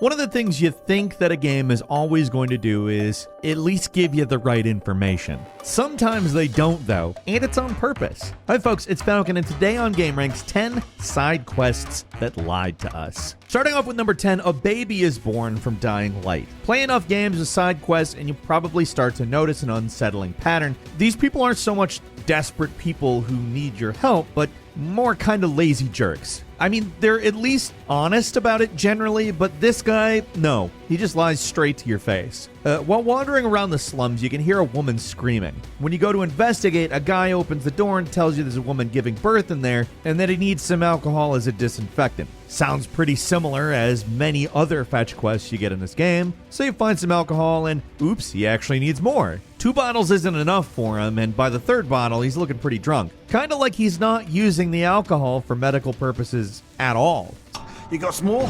One of the things you think that a game is always going to do is at least give you the right information. Sometimes they don't though, and it's on purpose. Hi folks, it's Falcon, and today on gameranx, 10 side quests that lied to us. Starting off with number 10, a baby is born from dying light. Play enough games with side quests and you probably start to notice an unsettling pattern. These people aren't so much desperate people who need your help, but more kind of lazy jerks. I mean, they're at least honest about it generally, but this guy, no. He just lies straight to your face. While wandering around the slums, you can hear a woman screaming. When you go to investigate, a guy opens the door and tells you there's a woman giving birth in there and that he needs some alcohol as a disinfectant. Sounds pretty similar as many other fetch quests you get in this game, so you find some alcohol and oops, he actually needs more. 2 bottles isn't enough for him, and by the 3rd bottle, he's looking pretty drunk. Kinda like he's not using the alcohol for medical purposes at all. You got some more?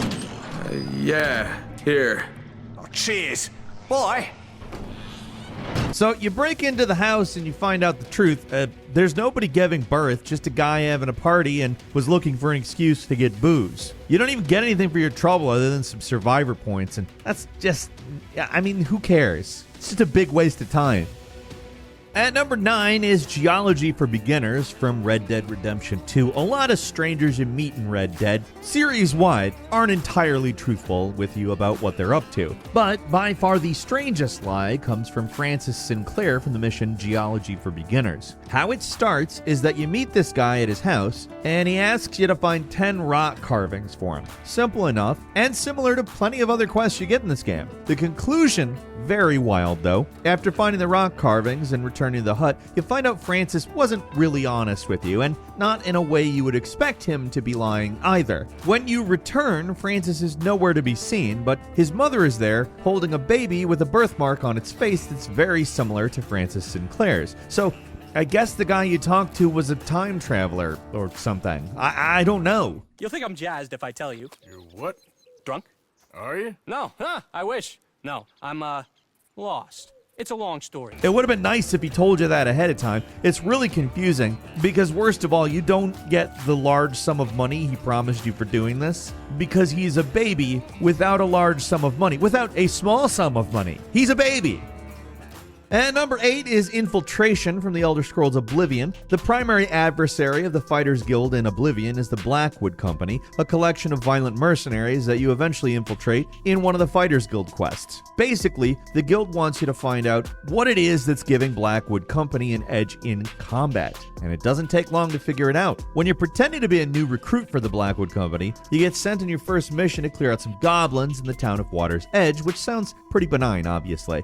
Yeah, here. Oh, cheers. Bye. So you break into the house and you find out the truth. There's nobody giving birth, just a guy having a party and was looking for an excuse to get booze. You don't even get anything for your trouble other than some survivor points, and that's just, I mean, who cares? It's just a big waste of time. At number 9 is Geology for Beginners from Red Dead Redemption 2. A lot of strangers you meet in Red Dead, series-wide, aren't entirely truthful with you about what they're up to. But by far the strangest lie comes from Francis Sinclair from the mission Geology for Beginners. How it starts is that you meet this guy at his house, and he asks you to find 10 rock carvings for him. Simple enough, and similar to plenty of other quests you get in this game. The conclusion, very wild though. After finding the rock carvings and returning to the hut, you find out Francis wasn't really honest with you, and not in a way you would expect him to be lying either. When you return, Francis is nowhere to be seen, but his mother is there, holding a baby with a birthmark on its face that's very similar to Francis Sinclair's. So, I guess the guy you talked to was a time traveler or something. I don't know. You'll think I'm jazzed if I tell you. You're what? Drunk? Are you? No, I wish. No, I'm, lost. It's a long story. It would have been nice if he told you that ahead of time. It's really confusing because worst of all, you don't get the large sum of money he promised you for doing this because he's a baby without a large sum of money, without a small sum of money. He's a baby. And number 8 is Infiltration from the Elder Scrolls Oblivion. The primary adversary of the Fighters Guild in Oblivion is the Blackwood Company, a collection of violent mercenaries that you eventually infiltrate in one of the Fighters Guild quests. Basically, the guild wants you to find out what it is that's giving Blackwood Company an edge in combat, and it doesn't take long to figure it out. When you're pretending to be a new recruit for the Blackwood Company, you get sent on your first mission to clear out some goblins in the town of Water's Edge, which sounds pretty benign, obviously.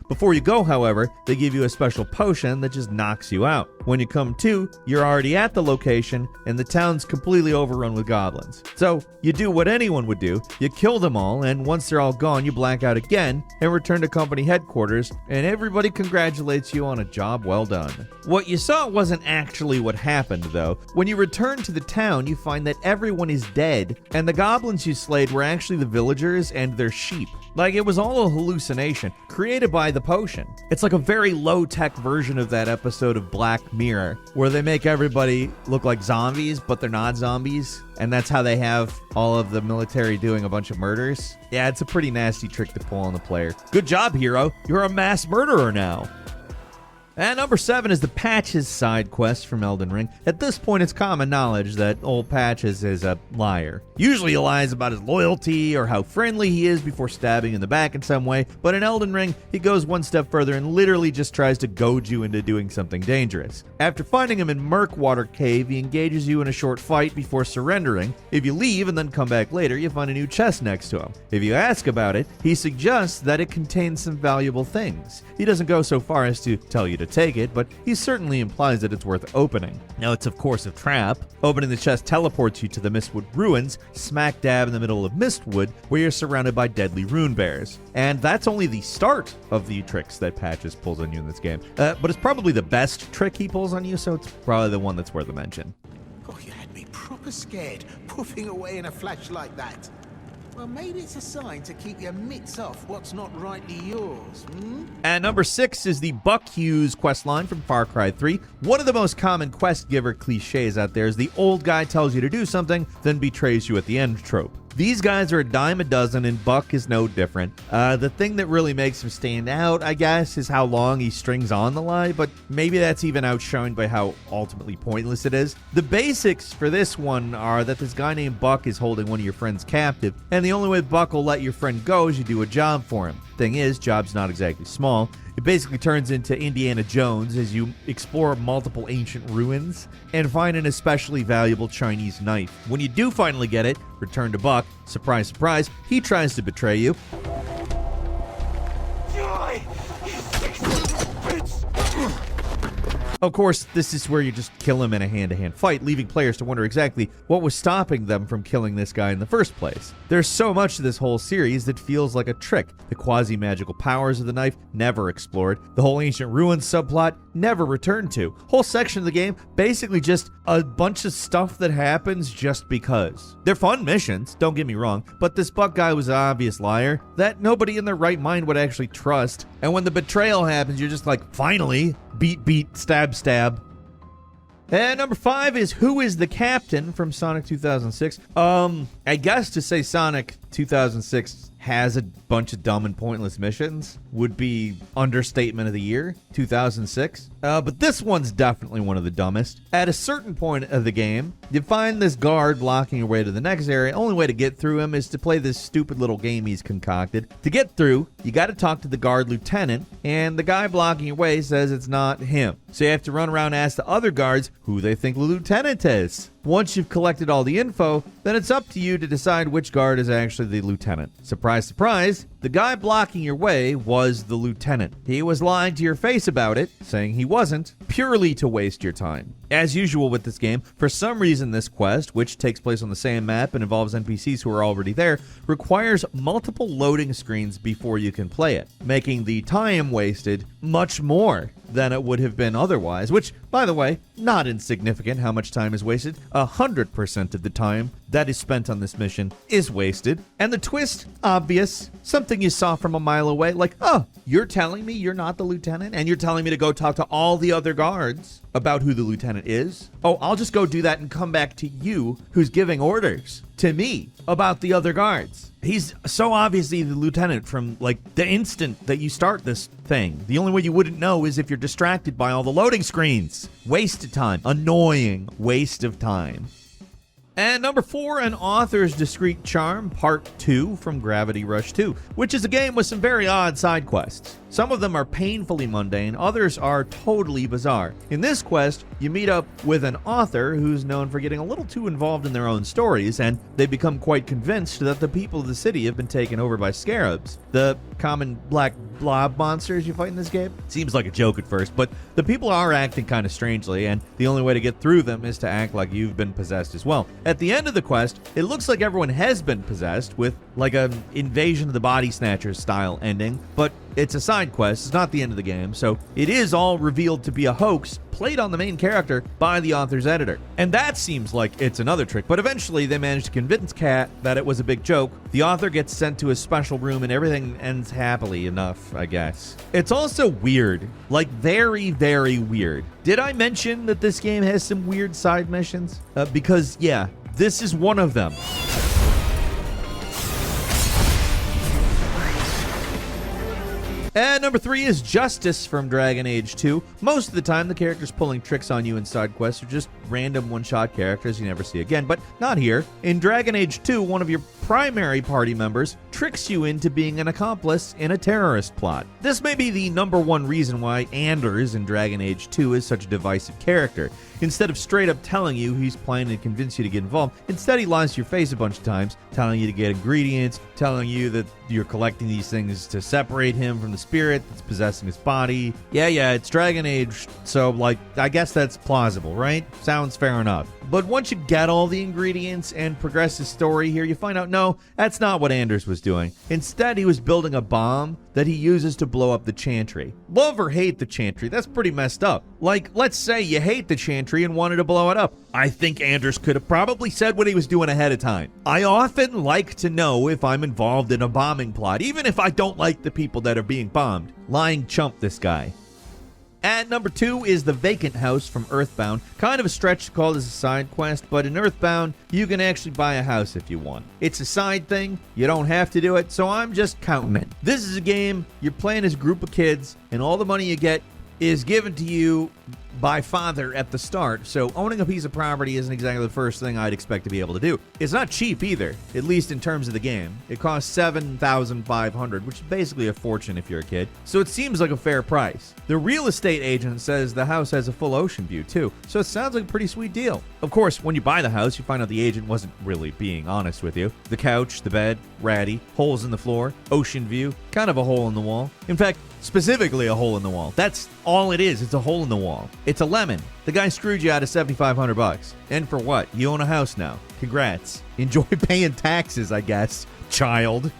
Before you go, however, they give you a special potion that just knocks you out. When you come to, you're already at the location, and the town's completely overrun with goblins. So, you do what anyone would do, you kill them all, and once they're all gone, you black out again, and return to company headquarters, and everybody congratulates you on a job well done. What you saw wasn't actually what happened, though. When you return to the town, you find that everyone is dead, and the goblins you slayed were actually the villagers and their sheep. Like, it was all a hallucination, created by the potion. It's like a very low-tech version of that episode of Black Mirror, where they make everybody look like zombies, but they're not zombies, and that's how they have all of the military doing a bunch of murders. Yeah, it's a pretty nasty trick to pull on the player. Good job, hero. You're a mass murderer now. And number 7 is the Patches side quest from Elden Ring. At this point, it's common knowledge that old Patches is a liar. Usually he lies about his loyalty or how friendly he is before stabbing in the back in some way, but in Elden Ring, he goes one step further and literally just tries to goad you into doing something dangerous. After finding him in Murkwater Cave, he engages you in a short fight before surrendering. If you leave and then come back later, you find a new chest next to him. If you ask about it, he suggests that it contains some valuable things. He doesn't go so far as to tell you to take it, but he certainly implies that it's worth opening. Now, it's of course a trap. Opening the chest teleports you to the Mistwood Ruins, smack dab in the middle of Mistwood, where you're surrounded by deadly rune bears. And that's only the start of the tricks that Patches pulls on you in this game. But it's probably the best trick he pulls on you, so it's probably the one that's worth a mention. Oh, you had me proper scared, puffing away in a flash like that. Well, maybe it's a sign to keep your mitts off what's not rightly yours, hmm? At number 6 is the Buck Hughes questline from Far Cry 3. One of the most common quest giver cliches out there is the old guy tells you to do something, then betrays you at the end trope. These guys are a dime a dozen, and Buck is no different. The thing that really makes him stand out, I guess, is how long he strings on the lie, but maybe that's even outshone by how ultimately pointless it is. The basics for this one are that this guy named Buck is holding one of your friends captive, and the only way Buck will let your friend go is you do a job for him. Thing is, job's not exactly small. It basically turns into Indiana Jones as you explore multiple ancient ruins and find an especially valuable Chinese knife. When you do finally get it, return to Buck. Surprise, surprise, he tries to betray you. Of course, this is where you just kill him in a hand-to-hand fight, leaving players to wonder exactly what was stopping them from killing this guy in the first place. There's so much to this whole series that feels like a trick. The quasi-magical powers of the knife, never explored. The whole ancient ruins subplot, never returned to. Whole section of the game, basically just a bunch of stuff that happens just because. They're fun missions, don't get me wrong, but this Buck guy was an obvious liar that nobody in their right mind would actually trust. And when the betrayal happens, you're just like, finally, beat, stab, stab. And number 5 is Who is the Captain from Sonic 2006. I guess to say Sonic 2006 has a bunch of dumb and pointless missions would be understatement of the year, 2006. But this one's definitely one of the dumbest. At a certain point of the game, you find this guard blocking your way to the next area. Only way to get through him is to play this stupid little game he's concocted. To get through, you got to talk to the guard lieutenant, and the guy blocking your way says it's not him. So you have to run around and ask the other guards who they think the lieutenant is. Once you've collected all the info, then it's up to you to decide which guard is actually the lieutenant. Surprise, surprise, the guy blocking your way was the lieutenant. He was lying to your face about it, saying he wasn't, purely to waste your time. As usual with this game, for some reason this quest, which takes place on the same map and involves NPCs who are already there, requires multiple loading screens before you can play it, making the time wasted much more than it would have been otherwise, which, by the way, not insignificant how much time is wasted. 100% of the time that is spent on this mission is wasted. And the twist, obvious, something you saw from a mile away, like, oh, you're telling me you're not the lieutenant, and you're telling me to go talk to all the other guards about who the lieutenant is? Oh, I'll just go do that and come back to you, who's giving orders to me about the other guards. He's so obviously the lieutenant from, like, the instant that you start this thing. The only way you wouldn't know is if you're distracted by all the loading screens. Waste of time. Annoying waste of time. And number 4, An Author's Discreet Charm, Part 2 from Gravity Rush 2, which is a game with some very odd side quests. Some of them are painfully mundane, others are totally bizarre. In this quest, you meet up with an author who's known for getting a little too involved in their own stories, and they become quite convinced that the people of the city have been taken over by scarabs, the common black blob monsters you fight in this game. Seems like a joke at first, but the people are acting kind of strangely, and the only way to get through them is to act like you've been possessed as well. At the end of the quest, it looks like everyone has been possessed, with like an Invasion of the Body Snatchers style ending, but it's a side quest, it's not the end of the game, so it is all revealed to be a hoax played on the main character by the author's editor. And that seems like it's another trick, but eventually they manage to convince Kat that it was a big joke. The author gets sent to a special room and everything ends happily enough, I guess. It's also weird, like very, very weird. Did I mention that this game has some weird side missions? Because, yeah, this is one of them. And number 3 is Justice from Dragon Age 2. Most of the time, the characters pulling tricks on you in side quests are just random one-shot characters you never see again, but not here. In Dragon Age 2, one of your primary party members tricks you into being an accomplice in a terrorist plot. This may be the number one reason why Anders in Dragon Age 2 is such a divisive character. Instead of straight up telling you he's planning to convince you to get involved, instead he lies to your face a bunch of times, telling you to get ingredients, telling you that you're collecting these things to separate him from the spirit that's possessing his body. Yeah, it's Dragon Age, so, like, I guess that's plausible, right? Sounds fair enough. But once you get all the ingredients and progress the story here, you find out, no, that's not what Anders was doing. Instead, he was building a bomb that he uses to blow up the Chantry. Love or hate the Chantry, that's pretty messed up. Like, let's say you hate the Chantry and wanted to blow it up. I think Anders could have probably said what he was doing ahead of time. I often like to know if I'm involved in a bombing plot, even if I don't like the people that are being bombed. Lying chump, this guy. At number 2 is the Vacant House from Earthbound. Kind of a stretch to call this a side quest, but in Earthbound, you can actually buy a house if you want. It's a side thing, you don't have to do it, so I'm just counting it. This is a game, you're playing as a group of kids, and all the money you get is given to you by father at the start, so owning a piece of property isn't exactly the first thing I'd expect to be able to do. It's not cheap either, at least in terms of the game. It costs $7,500, which is basically a fortune if you're a kid, so it seems like a fair price. The real estate agent says the house has a full ocean view too, so it sounds like a pretty sweet deal. Of course, when you buy the house, you find out the agent wasn't really being honest with you. The couch, the bed, ratty, holes in the floor, ocean view, kind of a hole in the wall. In fact, specifically a hole in the wall. That's all it is. It's a hole in the wall. It's a lemon. The guy screwed you out of $7,500. And for what? You own a house now. Congrats. Enjoy paying taxes, I guess, child.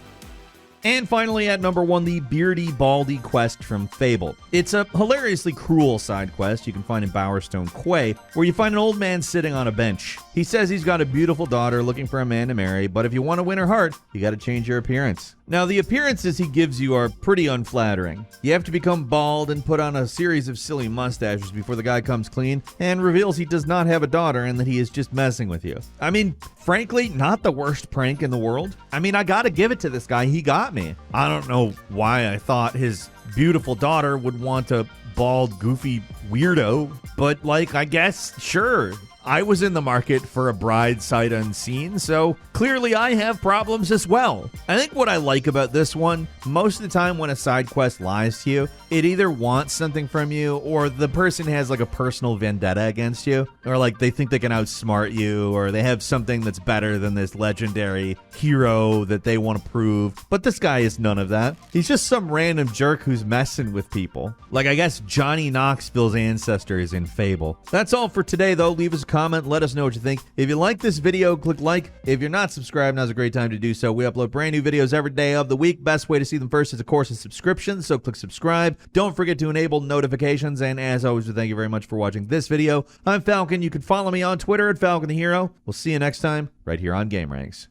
And finally, at number 1, the Beardy Baldy quest from Fable. It's a hilariously cruel side quest you can find in Bowerstone Quay, where you find an old man sitting on a bench. He says he's got a beautiful daughter looking for a man to marry, but if you want to win her heart, you got to change your appearance. Now, the appearances he gives you are pretty unflattering. You have to become bald and put on a series of silly mustaches before the guy comes clean and reveals he does not have a daughter and that he is just messing with you. I mean, frankly, not the worst prank in the world. I mean, I gotta give it to this guy. He got me. I don't know why I thought his beautiful daughter would want a bald, goofy weirdo, but, like, I guess, sure. I was in the market for a bride sight unseen, so clearly I have problems as well. I think what I like about this one, most of the time when a side quest lies to you, it either wants something from you or the person has like a personal vendetta against you, or like they think they can outsmart you, or they have something that's better than this legendary hero that they want to prove. But this guy is none of that. He's just some random jerk who's messing with people. Like, I guess Johnny Knoxville's ancestors in Fable. That's all for today though. Leave us a comment, let us know what you think. If you like this video, click like. If you're not subscribed, now's a great time to do so. We upload brand new videos every day of the week. Best way to see them first is, of course, a subscription, so click subscribe. Don't forget to enable notifications, and as always, we thank you very much for watching this video. I'm Falcon. You can follow me on Twitter at Falcon the Hero. We'll see you next time right here on Gameranx.